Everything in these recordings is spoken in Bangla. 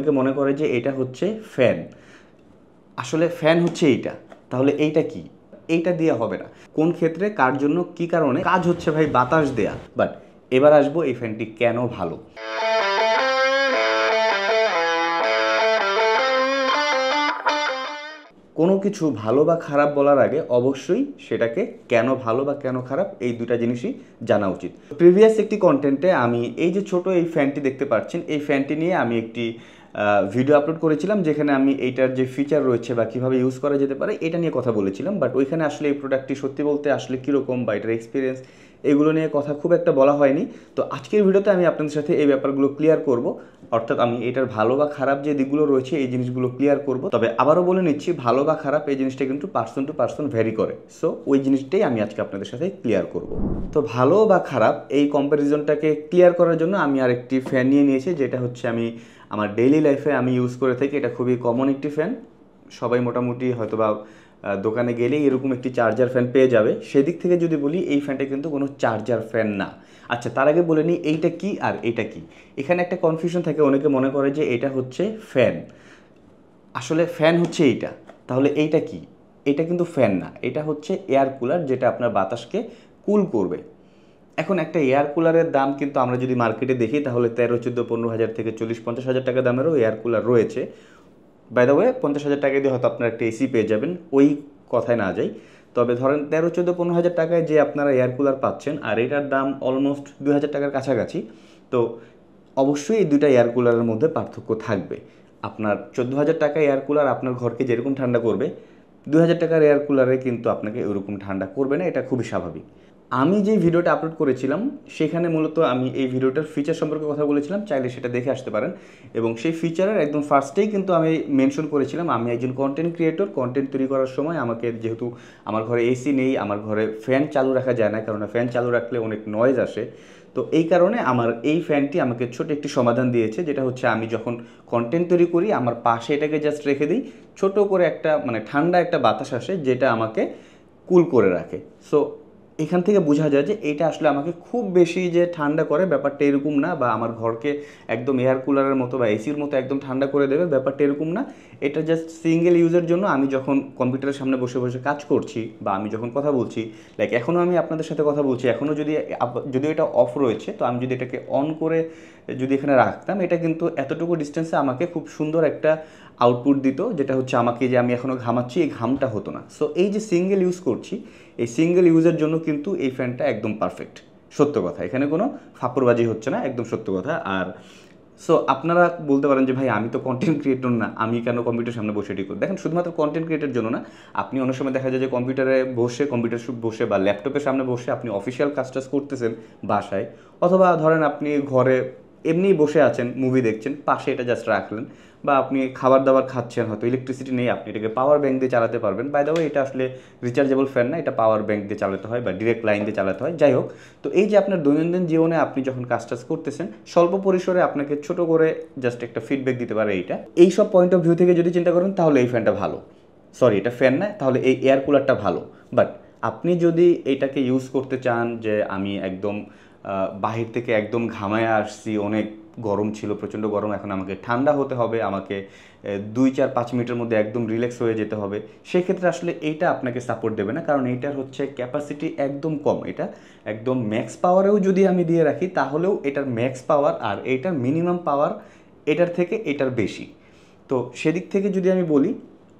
অনেকে মনে করে যে এটা হচ্ছে ফ্যান। আসলে ফ্যান হচ্ছে এইটা, তাহলে এইটা কি? এইটা দিয়ে হবে না। কোন ক্ষেত্রে, কার জন্য, কি কারণে কাজ হচ্ছে ভাই বাতাস দেয়া। বাট এবার আসবো এই ফ্যানটি কেন ভালো। কোনো কিছু ভালো বা খারাপ বলার আগে অবশ্যই সেটাকে কেন ভালো বা কেন খারাপ এই দুটা জিনিসই জানা উচিত। প্রিভিয়াস একটি কন্টেন্টে আমি এই যে ছোট এই ফ্যানটি দেখতে পাচ্ছেন, এই ফ্যানটি নিয়ে আমি একটি ভিডিও আপলোড করেছিলাম, যেখানে আমি এইটার যে ফিচার রয়েছে বা কীভাবে ইউজ করা যেতে পারে এটা নিয়ে কথা বলেছিলাম। বাট ওইখানে আসলে এই প্রোডাক্টটি সত্যি বলতে আসলে কীরকম বা এটার এক্সপিরিয়েন্স এগুলো নিয়ে কথা খুব একটা বলা হয়নি। তো আজকের ভিডিওতে আমি আপনাদের সাথে এই ব্যাপারগুলো ক্লিয়ার করব, অর্থাৎ আমি এটার ভালো বা খারাপ যে দিকগুলো রয়েছে এই জিনিসগুলো ক্লিয়ার করব। তবে আবারও বলে নিচ্ছি, ভালো বা খারাপ এই জিনিসটা কিন্তু পার্সন টু পার্সন ভ্যারি করে। সো ওই জিনিসটাই আমি আজকে আপনাদের সাথে ক্লিয়ার করব। তো ভালো বা খারাপ এই কম্প্যারিজনটাকে ক্লিয়ার করার জন্য আমি আরেকটি ফ্যান নিয়ে নিয়েছি, যেটা হচ্ছে আমি আমার ডেইলি লাইফে আমি ইউজ করে থাকি। এটা খুবই কমন একটি ফ্যান, সবাই মোটামুটি হয়তো বা দোকানে গেলেই এরকম একটি চার্জার ফ্যান পেয়ে যাবে। সেদিক থেকে যদি বলি এই ফ্যানটা কিন্তু কোনো চার্জার ফ্যান না। আচ্ছা, তার আগে বলে নিই এইটা কি আর এটা কি। এখানে একটা কনফিউশন থাকে, অনেকে মনে করে যে এটা হচ্ছে ফ্যান। আসলে ফ্যান হচ্ছে এইটা, তাহলে এইটা কি? এটা কিন্তু ফ্যান না, এটা হচ্ছে এয়ার কুলার, যেটা আপনার বাতাসকে কুল করবে। এখন একটা এয়ার কুলারের দাম কিন্তু আমরা যদি মার্কেটে দেখি তাহলে 13, 14, 15 হাজার থেকে 40, 50 হাজার টাকা দামেরও এয়ার কুলার রয়েছে। বাই দ্য ওয়ে 50 হাজার টাকা দিয়ে হয়তো আপনারা একটা এসি পেয়ে যাবেন, ওই কথায় না যাই। তবে ধরেন 13, 14, 15 হাজার টাকায় যে আপনারা এয়ার কুলার পাচ্ছেন আর এটার দাম অলমোস্ট 2000 টাকার কাছাকাছি। তো অবশ্যই এই দুইটা এয়ার কুলারের মধ্যে পার্থক্য থাকবে। আপনার 14,000 টাকা এয়ার কুলার আপনার ঘরকে যেরকম ঠান্ডা করবে, 2000 টাকার এয়ার কুলারে কিন্তু আপনাকে ওরকম ঠান্ডা করবে না, এটা খুবই স্বাভাবিক। আমি যে ভিডিওটা আপলোড করেছিলাম সেখানে মূলত আমি এই ভিডিওটার ফিচার সম্পর্কে কথা বলেছিলাম, চাইলে সেটা দেখে আসতে পারেন। এবং সেই ফিচারের একদম ফার্স্টেই কিন্তু আমি মেনশন করেছিলাম আমি একজন কন্টেন্ট ক্রিয়েটর। কন্টেন্ট তৈরি করার সময় আমাকে, যেহেতু আমার ঘরে এসি নেই, আমার ঘরে ফ্যান চালু রাখা যায় না, কারণ ফ্যান চালু রাখলে অনেক নয়েজ আসে। তো এই কারণে আমার এই ফ্যানটি আমাকে ছোট একটি সমাধান দিয়েছে, যেটা হচ্ছে আমি যখন কন্টেন্ট তৈরি করি আমার পাশে এটাকে জাস্ট রেখে দিই, ছোট করে একটা মানে ঠান্ডা একটা বাতাস আসে যেটা আমাকে কুল করে রাখে। সো এখান থেকে বোঝা যায় যে এটা আসলে আমাকে খুব বেশি যে ঠান্ডা করে ব্যাপারটা এরকম না, বা আমার ঘরকে একদম এয়ার কুলারের মতো বা এসির মতো একদম ঠান্ডা করে দেবে ব্যাপারটা এরকম না। এটা জাস্ট সিঙ্গেল ইউজের জন্য। আমি যখন কম্পিউটারের সামনে বসে বসে কাজ করছি বা আমি যখন কথা বলছি, লাইক এখনও আমি আপনাদের সাথে কথা বলছি, এখনও যদিও এটা অফ রয়েছে, তো আমি যদি এটাকে অন করে যদি এখানে রাখতাম, এটা কিন্তু এতটুকু ডিস্টেন্সে আমাকে খুব সুন্দর একটা আউটপুট দিত, যেটা হচ্ছে আমাকে যে আমি এখনও ঘামাচ্ছি এই ঘামটা হতো না। সো এই যে সিঙ্গেল ইউজ করছি, এই সিঙ্গেল ইউজের জন্য কিন্তু এই ফ্যানটা একদম পারফেক্ট। সত্য কথা, এখানে কোনো ফাপড়বাজি হচ্ছে না, একদম সত্য কথা। আর সো আপনারা বলতে পারেন যে ভাই আমি তো কন্টেন্ট ক্রিয়েটর না, আমি কেন কম্পিউটার সামনে বসে এটি করি। দেখেন, শুধুমাত্র কন্টেন্ট ক্রিয়েটের জন্য না, আপনি অনেক সময় দেখা যায় যে কম্পিউটার বসে বা ল্যাপটপের সামনে বসে আপনি অফিসিয়াল কাজ টাজ করতেছেন বাসায়, অথবা ধরেন আপনি ঘরে এমনি বসে আছেন, মুভি দেখছেন, পাশে এটা জাস্ট রাখলেন, বা আপনি খাবার দাবার খাচ্ছেন, হয়তো ইলেকট্রিসিটি নেই, আপনি এটাকে পাওয়ার ব্যাঙ্ক দিয়ে চালাতে পারবেন। বাই দ্য ওয়ে এটা আসলে রিচার্জেবল ফ্যান না, এটা পাওয়ার ব্যাঙ্ক দিয়ে চালাতে হয় বা ডিরেক্ট লাইন দিয়ে চালাতে হয়। যাই হোক, তো এই যে আপনার দৈনন্দিন জীবনে আপনি যখন কাজ টাজ করতেছেন, স্বল্প পরিসরে আপনাকে ছোট করে জাস্ট একটা ফিডব্যাক দিতে পারে এইটা। এই সব পয়েন্ট অফ ভিউ থেকে যদি চিন্তা করেন তাহলে এই ফ্যানটা ভালো। সরি, এটা ফ্যান না, তাহলে এই এয়ার কুলারটা ভালো। বাট আপনি যদি এইটাকে ইউজ করতে চান যে আমি একদম বাহির থেকে একদম ঘামায় আসছি, অনেক গরম ছিল, প্রচণ্ড গরম, এখন আমাকে ঠান্ডা হতে হবে, আমাকে 2, 4, 5 মিনিটের মধ্যে একদম রিল্যাক্স হয়ে যেতে হবে, সেক্ষেত্রে আসলে এইটা আপনাকে সাপোর্ট দেবে না। কারণ এইটার হচ্ছে ক্যাপাসিটি একদম কম। এটা একদম ম্যাক্স পাওয়ারেও যদি আমি দিয়ে রাখি তাহলেও এটার ম্যাক্স পাওয়ার আর এইটার মিনিমাম পাওয়ার এটার থেকে এটার বেশি। তো সেদিক থেকে যদি আমি বলি,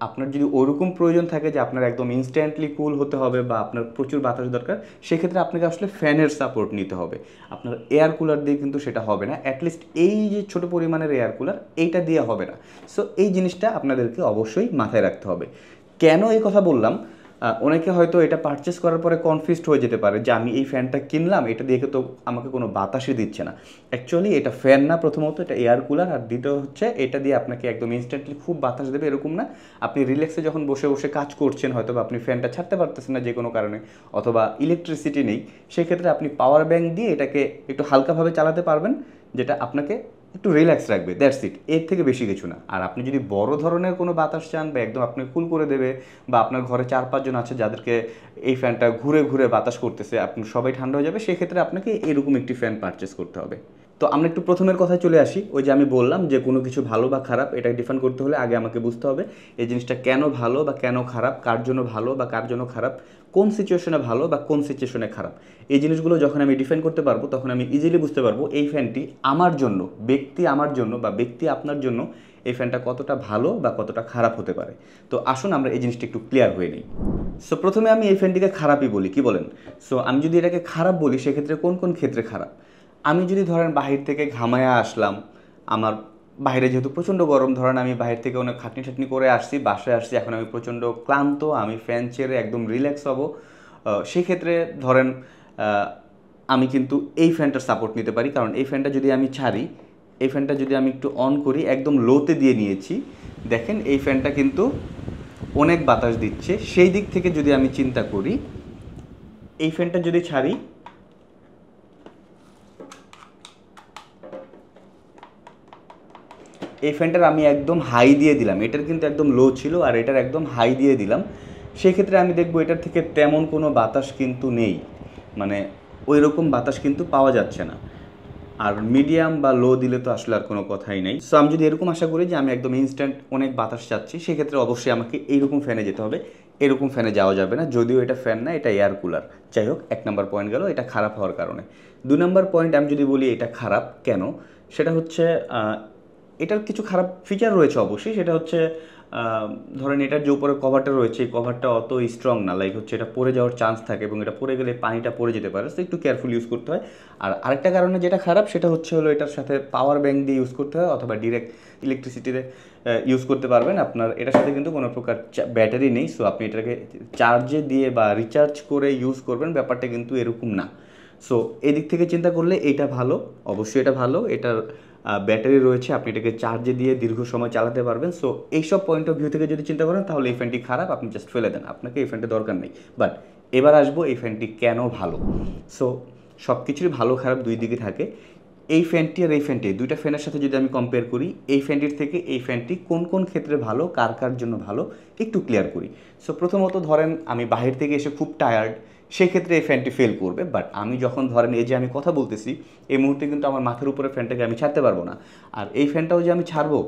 আপনার যদি ওরকম প্রয়োজন থাকে যে আপনার একদম ইনস্ট্যান্টলি কুল হতে হবে বা আপনার প্রচুর বাতাস দরকার, সেক্ষেত্রে আপনাকে আসলে ফ্যানের সাপোর্ট নিতে হবে। আপনার এয়ার কুলার দিয়ে কিন্তু সেটা হবে না, অ্যাটলিস্ট এই যে ছোটো পরিমাণের এয়ার কুলার এইটা দিয়ে হবে না। সো এই জিনিসটা আপনাদেরকে অবশ্যই মাথায় রাখতে হবে। কেন এই কথা বললাম, অনেকে হয়তো এটা পারচেস করার পরে কনফিউজড হয়ে যেতে পারে যে আমি এই ফ্যানটা কিনলাম, এটা দিয়ে তো আমাকে কোনো বাতাসই দিচ্ছে না। অ্যাকচুয়ালি এটা ফ্যান না, প্রথমত এটা এয়ার কুলার, আর দ্বিতীয় হচ্ছে এটা দিয়ে আপনাকে একদম ইনস্ট্যান্টলি খুব বাতাস দেবে এরকম না। আপনি রিল্যাক্সে যখন বসে বসে কাজ করছেন, হয়তো বা আপনি ফ্যানটা ছাড়তে পারতেছেন না যে কোনো কারণে, অথবা ইলেকট্রিসিটি নেই, সেক্ষেত্রে আপনি পাওয়ার ব্যাঙ্ক দিয়ে এটাকে একটু হালকাভাবে চালাতে পারবেন, যেটা আপনাকে একটু রিল্যাক্স রাখবে, দ্যাটস ইট, এর থেকে বেশি কিছু না। আর আপনি যদি বড় ধরনের কোনো বাতাস চান বা একদম আপনাকে কুল করে দেবে, বা আপনার ঘরে 4-5 জন আছে যাদেরকে এই ফ্যানটা ঘুরে ঘুরে বাতাস করতেছে, আপনি সবাই ঠান্ডা হয়ে যাবে, সেক্ষেত্রে আপনাকে এরকম একটি ফ্যান পারচেস করতে হবে। তো আমরা একটু প্রথমের কথায় চলে আসি। ওই যে আমি বললাম যে কোনো কিছু ভালো বা খারাপ এটা ডিফাইন করতে হলে আগে আমাকে বুঝতে হবে এই জিনিসটা কেন ভালো বা কেন খারাপ, কার জন্য ভালো বা কার জন্য খারাপ, কোন সিচুয়েশনে ভালো বা কোন সিচুয়েশনে খারাপ। এই জিনিসগুলো যখন আমি ডিফাইন করতে পারবো তখন আমি ইজিলি বুঝতে পারবো এই ফ্যানটি আমার জন্য, ব্যক্তি আমার জন্য বা ব্যক্তি আপনার জন্য এই ফ্যানটা কতটা ভালো বা কতটা খারাপ হতে পারে। তো আসুন আমরা এই জিনিসটা একটু ক্লিয়ার হয়ে নিই। সো প্রথমে আমি এই ফ্যানটিকে খারাপই বলি, কি বলেন? সো আমি যদি এটাকে খারাপ বলি সেক্ষেত্রে কোন কোন ক্ষেত্রে খারাপ? আমি যদি ধরেন বাহির থেকে ঘামায়া আসলাম, আমার বাইরে যেহেতু প্রচণ্ড গরম, ধরেন আমি বাহির থেকে অনেক খাটনি ঠাটনি করে আসছি, বাসায় আসছি, এখন আমি প্রচণ্ড ক্লান্ত, আমি ফ্যান ছেড়ে একদম রিল্যাক্স হব, সেক্ষেত্রে ধরেন আমি কিন্তু এই ফ্যানটার সাপোর্ট নিতে পারি। কারণ এই ফ্যানটা যদি আমি ছাড়ি, এই ফ্যানটা যদি আমি একটু অন করি, একদম লোতে দিয়ে নিয়েছি, দেখেন এই ফ্যানটা কিন্তু অনেক বাতাস দিচ্ছে। সেই দিক থেকে যদি আমি চিন্তা করি, এই ফ্যানটা যদি ছাড়ি, এই ফ্যানটার আমি একদম হাই দিয়ে দিলাম, এটার কিন্তু একদম লো ছিল আর এটার একদম হাই দিয়ে দিলাম, সেক্ষেত্রে আমি দেখবো এটার থেকে তেমন কোনো বাতাস কিন্তু নেই, মানে ওই রকম বাতাস কিন্তু পাওয়া যাচ্ছে না। আর মিডিয়াম বা লো দিলে তো আসলে আর কোনো কথাই নেই। সো আমি যদি এরকম আশা করি যে আমি একদম ইনস্ট্যান্ট অনেক বাতাস চাচ্ছি, সেক্ষেত্রে অবশ্যই আমাকে এইরকম ফ্যানে যেতে হবে, এরকম ফ্যানে যাওয়া যাবে না, যদিও এটা ফ্যান না, এটা এয়ার কুলার। যাই হোক, 1 নম্বর পয়েন্ট গেল এটা খারাপ হওয়ার কারণে। 2 নম্বর পয়েন্ট আমি যদি বলি এটা খারাপ কেন, সেটা হচ্ছে এটার কিছু খারাপ ফিচার রয়েছে অবশ্যই। সেটা হচ্ছে ধরেন এটার যে উপরে কভারটা রয়েছে, এই কভারটা অত স্ট্রং না, লাইক হচ্ছে এটা পড়ে যাওয়ার চান্স থাকে এবং এটা পড়ে গেলে পানিটা পড়ে যেতে পারে, তো একটু কেয়ারফুল ইউজ করতে হয়। আর আরেকটা কারণে যেটা খারাপ সেটা হচ্ছে হলো এটার সাথে পাওয়ার ব্যাঙ্ক দিয়ে ইউজ করতে হয় অথবা ডিরেক্ট ইলেকট্রিসিটিতে ইউজ করতে পারবেন। আপনার এটার সাথে কিন্তু কোনো প্রকার ব্যাটারি নেই, সো আপনি এটাকে চার্জে দিয়ে বা রিচার্জ করে ইউজ করবেন, ব্যাপারটা কিন্তু এরকম না। সো এদিক থেকে চিন্তা করলে এটা ভালো, অবশ্যই এটা ভালো, এটার ব্যাটারি রয়েছে, আপনি এটাকে চার্জে দিয়ে দীর্ঘ সময় চালাতে পারবেন। সো এইসব পয়েন্ট অফ ভিউ থেকে যদি চিন্তা করেন তাহলে এই ফ্যানটি খারাপ, আপনি জাস্ট ফেলে দেন, আপনাকে এই ফ্যানটি দরকার নেই। বাট এবার আসবো এই ফ্যানটি কেন ভালো। সো সব কিছুরই ভালো খারাপ দুই দিকে থাকে। এই ফ্যানটি আর এই ফ্যানটি, দুইটা ফ্যানের সাথে যদি আমি কম্পেয়ার করি, এই ফ্যানটির থেকে এই ফ্যানটি কোন কোন ক্ষেত্রে ভালো, কার কার জন্য ভালো, একটু ক্লিয়ার করি। সো প্রথমত ধরেন আমি বাহির থেকে এসে খুব টায়ার্ড, সেক্ষেত্রে এই ফ্যানটি ফেল করবে। বাট আমি যখন ধরেন এই যে আমি কথা বলতেছি, এই মুহূর্তে কিন্তু আমার মাথার উপরে ফ্যানটাকে আমি ছাড়তে পারবো না, আর এই ফ্যানটাও যে আমি ছাড়বো,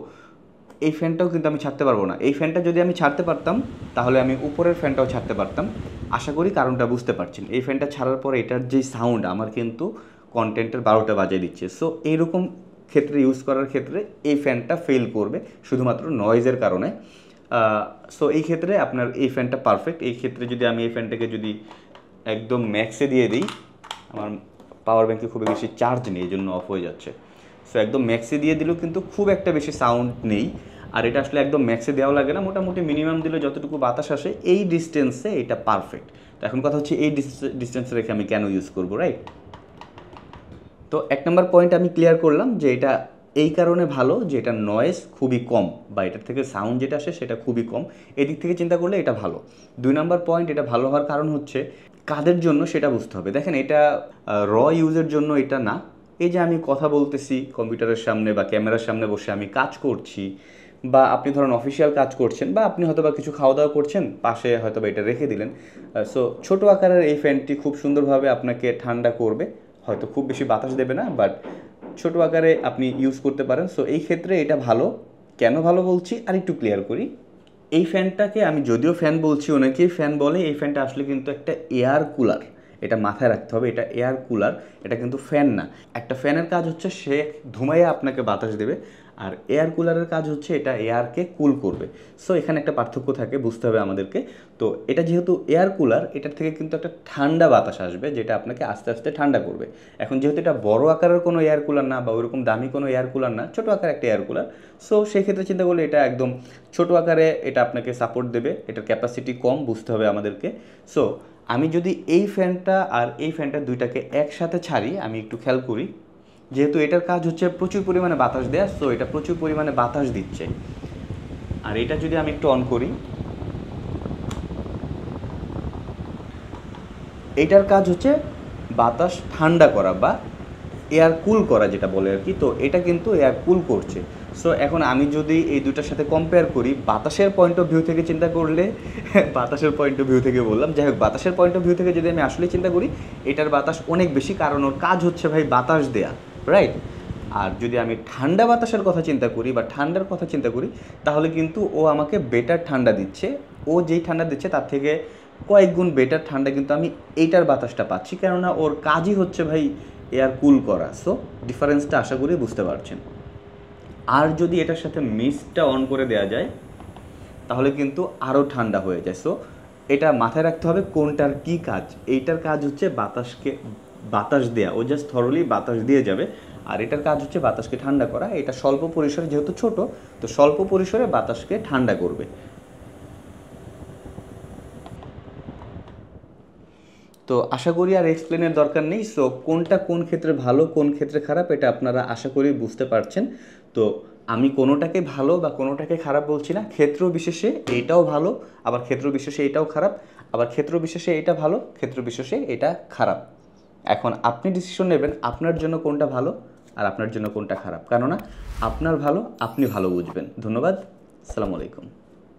এই ফ্যানটাও কিন্তু আমি ছাড়তে পারবো না। এই ফ্যানটা যদি আমি ছাড়তে পারতাম তাহলে আমি উপরের ফ্যানটাও ছাড়তে পারতাম। আশা করি কারণটা বুঝতে পারছেন। এই ফ্যানটা ছাড়ার পরে এটার যে সাউন্ড আমার কিন্তু কন্টেন্টের 12টা বাজিয়ে দিচ্ছে। সো এইরকম ক্ষেত্রে ইউজ করার ক্ষেত্রে এই ফ্যানটা ফেল করবে শুধুমাত্র নয়েজের কারণে। সো এই ক্ষেত্রে আপনার এই ফ্যানটা পারফেক্ট। এই ক্ষেত্রে যদি আমি এই ফ্যানটাকে যদি একদম ম্যাক্সে দিয়ে দিই, আমার পাওয়ার ব্যাঙ্কে খুব বেশি চার্জ নেই, এই জন্য অফ হয়ে যাচ্ছে। সো একদম ম্যাক্সে দিয়ে দিলেও কিন্তু খুব একটা বেশি সাউন্ড নেই। আর এটা আসলে একদম ম্যাক্সে দেওয়া লাগে না, মোটামুটি মিনিমাম দিলে যতটুকু বাতাস আসে এই ডিস্টেন্সে এটা পারফেক্ট। তো এখন কথা হচ্ছে এই ডিস্টেন্সে রেখে আমি কেন ইউজ করবো, রাইট? তো 1 নম্বর পয়েন্ট আমি ক্লিয়ার করলাম যে এটা এই কারণে ভালো যে এটা নয়েজ খুবই কম, বা এটার থেকে সাউন্ড যেটা আসে সেটা খুবই কম, এদিক থেকে চিন্তা করলে এটা ভালো। 2 নম্বর পয়েন্ট, এটা ভালো হওয়ার কারণ হচ্ছে কাদের জন্য সেটা বুঝতে হবে। দেখেন এটা র ইউজের জন্য এটা না, এই যে আমি কথা বলতেছি কম্পিউটারের সামনে বা ক্যামেরার সামনে বসে আমি কাজ করছি, বা আপনি ধরেন অফিসিয়াল কাজ করছেন, বা আপনি হয়তো বা কিছু খাওয়া দাওয়া করছেন, পাশে হয়তো বা এটা রেখে দিলেন। সো ছোটো আকারের এই ফ্যানটি খুব সুন্দরভাবে আপনাকে ঠান্ডা করবে, হয়তো খুব বেশি বাতাস দেবে না, বাট ছোটো আকারে আপনি ইউজ করতে পারেন। সো এই ক্ষেত্রে এটা ভালো। কেন ভালো বলছি আর একটু ক্লিয়ার করি। এই ফ্যানটাকে আমি যদিও ফ্যান বলছি, অনেকেই ফ্যান বলে, এই ফ্যানটা আসলে কিন্তু একটা এয়ার কুলার, এটা মাথায় রাখতে হবে, এটা এয়ার কুলার, এটা কিন্তু ফ্যান না। একটা ফ্যানের কাজ হচ্ছে সে ধুমাইয়া আপনাকে বাতাস দেবে, আর এয়ার কুলারের কাজ হচ্ছে এটা এয়ারকে কুল করবে। সো এখানে একটা পার্থক্য থাকে, বুঝতে হবে আমাদেরকে। তো এটা যেহেতু এয়ার কুলার, এটার থেকে কিন্তু একটা ঠান্ডা বাতাস আসবে যেটা আপনাকে আস্তে আস্তে ঠান্ডা করবে। এখন যেহেতু এটা বড় আকারের কোনো এয়ার কুলার না বা ওইরকম দামি কোনো এয়ার কুলার না, ছোটো আকার একটা এয়ার কুলার, সো সেক্ষেত্রে চিন্তা করলে এটা একদম ছোটো আকারে এটা আপনাকে সাপোর্ট দেবে, এটার ক্যাপাসিটি কম, বুঝতে হবে আমাদেরকে। সো আমি যদি এই ফ্যানটা আর এই ফ্যানটা দুইটাকে একসাথে ছাড়ি, আমি একটু খেয়াল করি, যেহেতু এটার কাজ হচ্ছে প্রচুর পরিমাণে বাতাস দেয়া, সো এটা প্রচুর পরিমাণে বাতাস দিচ্ছে। আর এটা যদি আমি একটু অন করি, এটার কাজ হচ্ছে বাতাস ঠান্ডা করা বা এয়ার কুল করা যেটা বলে আর কি। তো এটা কিন্তু এয়ার কুল করছে। সো এখন আমি যদি এই দুটার সাথে কম্পেয়ার করি বাতাসের পয়েন্ট অফ ভিউ থেকে চিন্তা করলে, বাতাসের পয়েন্ট অফ ভিউ থেকে বললাম, যাই হোক বাতাসের পয়েন্ট অফ ভিউ থেকে যদি আমি আসলে চিন্তা করি, এটার বাতাস অনেক বেশি, কারণ ওর কাজ হচ্ছে ভাই বাতাস দেয়া, রাইট? আর যদি আমি ঠান্ডা বাতাসের কথা চিন্তা করি বা ঠান্ডার কথা চিন্তা করি, তাহলে কিন্তু ও আমাকে বেটার ঠান্ডা দিচ্ছে। ও যেই ঠান্ডা দিচ্ছে তার থেকে কয়েক গুণ বেটার ঠান্ডা কিন্তু আমি এইটার বাতাসটা পাচ্ছি, কেননা ওর কাজই হচ্ছে ভাই এয়ার কুল করা। সো ডিফারেন্সটা আশা করি বুঝতে পারছেন। আর যদি এটার সাথে মিস্টটা অন করে দেওয়া যায় তাহলে কিন্তু আরও ঠান্ডা হয়ে যায়। সো এটা মাথায় রাখতে হবে কোনটার কি কাজ। এইটার কাজ হচ্ছে বাতাস দেয়া, ও জাস্ট থরলি বাতাস দিয়ে যাবে। আর এটার কাজ হচ্ছে বাতাসকে ঠান্ডা করা। এটা স্বল্প পরিসরে, যেহেতু ছোট, তো স্বল্প পরিসরে বাতাসকে ঠান্ডা করবে। তো আশা করি আর এক্সপ্লেনের দরকার নেই। সো কোনটা কোন ক্ষেত্রে ভালো, কোন ক্ষেত্রে খারাপ, এটা আপনারা আশা করি বুঝতে পারছেন। তো আমি কোনোটাকে ভালো বা কোনোটাকে খারাপ বলছি না। ক্ষেত্র বিশেষে এইটাও ভালো, আবার ক্ষেত্র বিশেষে এটাও খারাপ, আবার ক্ষেত্র বিশেষে এটা ভালো, ক্ষেত্র বিশেষে এটা খারাপ। এখন আপনি ডিসিশন নেবেন আপনার জন্য কোনটা ভালো আর আপনার জন্য কোনটা খারাপ, কেননা আপনার ভালো আপনি ভালো বুঝবেন। ধন্যবাদ। আসসালামু আলাইকুম।